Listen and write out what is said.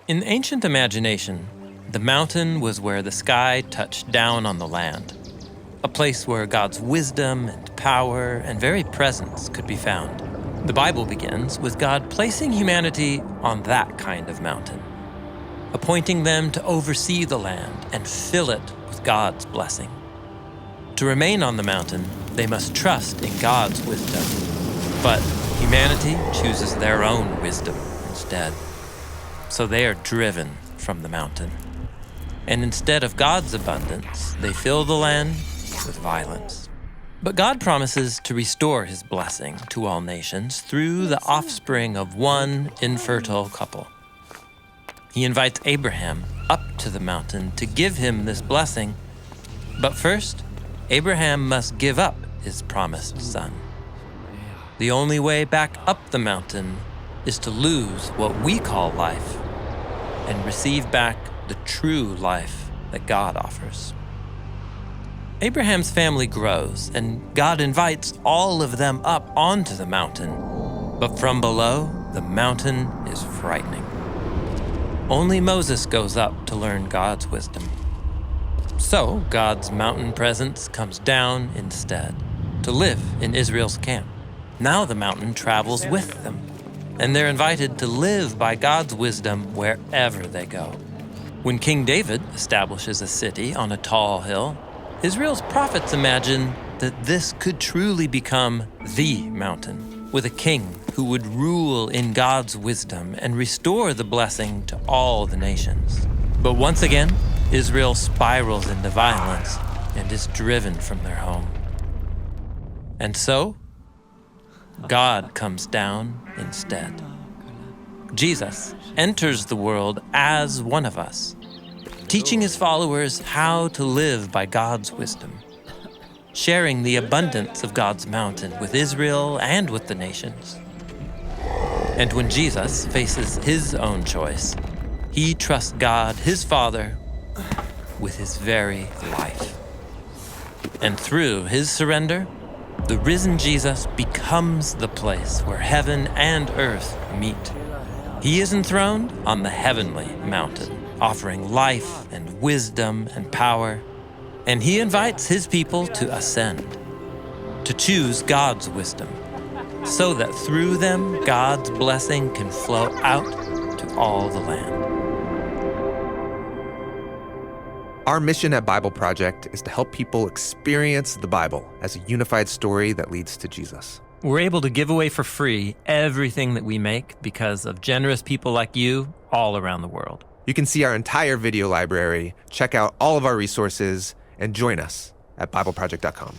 In ancient imagination, the mountain was where the sky touched down on the land, a place where God's wisdom and power and very presence could be found. The Bible begins with God placing humanity on that kind of mountain, appointing them to oversee the land and fill it with God's blessing. To remain on the mountain, they must trust in God's wisdom, but humanity chooses their own wisdom instead. So they are driven from the mountain. And instead of God's abundance, they fill the land with violence. But God promises to restore his blessing to all nations through the offspring of one infertile couple. He invites Abraham up to the mountain to give him this blessing. But first, Abraham must give up his promised son. The only way back up the mountain is to lose what we call life and receive back the true life that God offers. Abraham's family grows, and God invites all of them up onto the mountain. But from below, the mountain is frightening. Only Moses goes up to learn God's wisdom. So God's mountain presence comes down instead to live in Israel's camp. Now the mountain travels with them, and they're invited to live by God's wisdom wherever they go. When King David establishes a city on a tall hill, Israel's prophets imagine that this could truly become the mountain, with a king who would rule in God's wisdom and restore the blessing to all the nations. But once again, Israel spirals into violence and is driven from their home. And so, God comes down instead. Jesus enters the world as one of us, teaching his followers how to live by God's wisdom, sharing the abundance of God's mountain with Israel and with the nations. And when Jesus faces his own choice, he trusts God, his Father, with his very life. And through his surrender, the risen Jesus becomes the place where heaven and earth meet. He is enthroned on the heavenly mountain, offering life and wisdom and power. And he invites his people to ascend, to choose God's wisdom, so that through them, God's blessing can flow out to all the land. Our mission at Bible Project is to help people experience the Bible as a unified story that leads to Jesus. We're able to give away for free everything that we make because of generous people like you all around the world. You can see our entire video library, check out all of our resources, and join us at BibleProject.com.